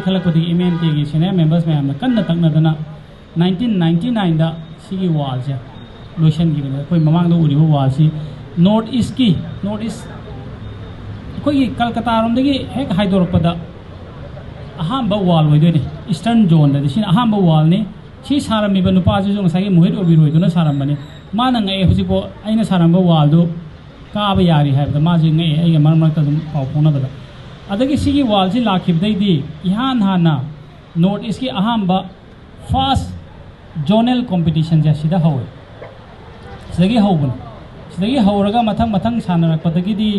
खलपदी MNT की senior members में हमने कन्न तकनदना 1999 दा सिगी वाल से लोशन की बने कोई ममांग दो उरी वाल सी नॉर्थ ईस्ट कोई कलकत्ता रोम दगी हेक हाइदोरपदा अहम वाल होइदोने ईस्टर्न जोन दा सिन अहम वाल ने सी सारमिबा नुपाजु जो ngसाई मोहित ओबिरोइदुना सारमबने माना ngai हुजिपो आइना सारमबा वाल दो काबा यारी हाइबदा माजे ngai आइगा मरमरता दum पाउ फोनबदा अदगी सिगी वाल से लाखिबदैदी इहान हाना नॉर्थ ईस्ट की अहम फर्स्ट जोनल कॉम्पिटिशन से सिदा हवे सिदगी हौबन सिदगी हौरगा मथंग मथंग सानरकपदगी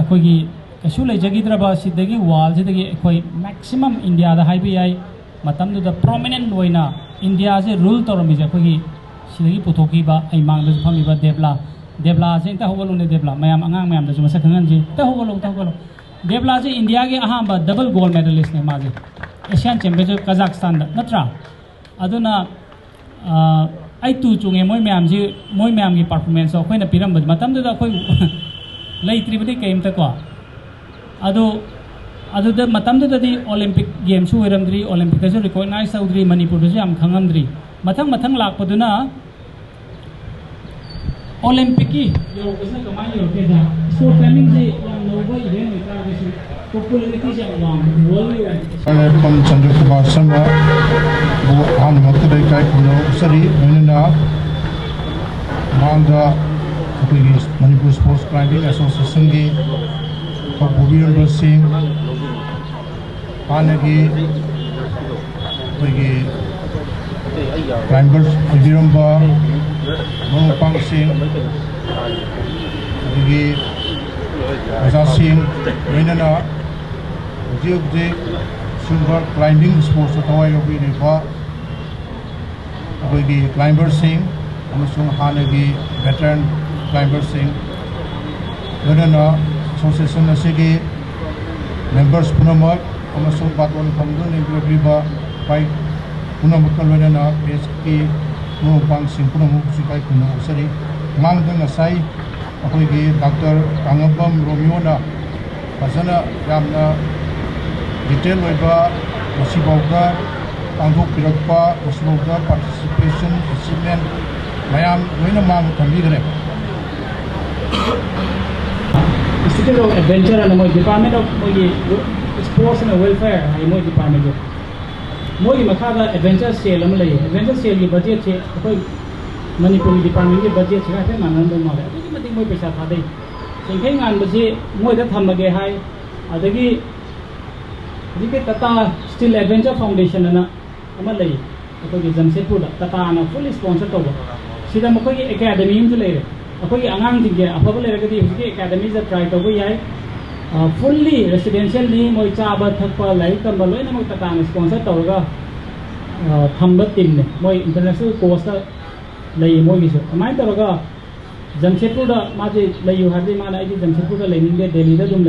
अखोगी कशु लेजगिद्रबा सिदगी वाल सिदगी अखोई मैक्सिमम इंडिया दा हाइबे याई मतम द प्रोमिनेंट होइना इंडिया से रूल तौरमिजे अखोगी सिदगी पुथोकीबा आई मांगद फमिबा देवला से इंता होगलुने देवला मयाम अंगांग मयाम दजु मसा खंगनजी ता होगलो देवला से इंडिया के अहम डबल गोल्ड मेडलिस्ट ने माजे एशियन चैंपियनशिप कजाकिस्तान नत्रा अदुना आई तू चुंगे मोय मैम की परफॉर्मेंस अखोइना पिरम मतम दुदा अखोइ लेत्रिबदि कयमता को अदुदा मतम दुदि ओलंपिक गेम्स होइरमद्री ओलंपिक दसु रिकॉग्नाइज तौद्री मणिपुर दसु याम खंगमद्री मथंग लाकपदुना ओलंपिक की योगसना कमाई योगेदा स्पोर्ट ट्रेनिंग से याम नोबा इवेंट होता है पॉपुलैरिटी से वाम वर्ल्ड कम चंद्र कुमार शर्मा वो हम वक्त दे काय कुनो सरी मैंने मांगा अपनी मणिपुर स्पोर्ट्स क्लाइंबिंग एसोसिएशन की भूवीरेंद्र सिंह आने की क्लाइंबर्स विरंबा मोपांग सिंह मजा सिंह मैंने सिल्वर क्लाइंबिंग स्पोर्ट्स तवाई लौबीरिबा अखोगी क्लाइंबर सिंह हानगी वेटरन क्लाइंबर सिंह लोनना एसोसिएशन असिगी मेंबर्स पुनमक बातोन फंगदुन इंग्रबीबा पाई पुनमक लोनना पेस की मोपांग सिंह पुनमक सिकाई कुनो सरी मांगदन नसाई अखोगी डॉक्टर कांगबम रोमियोना फजना यामना डिटेल पांगोपा पार्टिसिपेशन अचीवमेंट मैम लोना मांग थमीग्रे इंस्टीट्यूट ऑफ एडवेंचर एंड मोई डिपार्टमेंट ऑफ मोई स्पोर्ट्स एंड वेलफेयर है मोई डिपार्टमेंट मोई मखादा एडवेंचर सेल अम लई एडवेंचर सेल की बजट से अखोई मणिपुर डिपार्टमेंट की बजट से हाफे मानन माले अदुगी मोई पैसा थादे सेंखै गानबसे मोइदा थमगे हाय अदगी जिके टाटा स्टील एडवेंचर फाउंडेशन अमा लई अखोगी जमशेदपुर टाटा ना फुल स्पॉन्सर तौब सिदा मखोगी एकेडमी अमसु लेरे अखोगी आंगांग जिंगे अफब लेरगदी हुजिके एकेडमी से ट्राई तौब याय फुल्ली रेसिडेंशियल नी मोई चाबा थकपा लाइक तंबा लोइना मो टाटा ना स्पॉन्सर तौरगा थंब टीम ने मोई इंटरनेशनल कोर्स लई मोगिसु अमाय तौरगा जमशेदपुर माजे लई हादे माना आई जमशेदपुर लेनिंगे दिल्ली दा दुम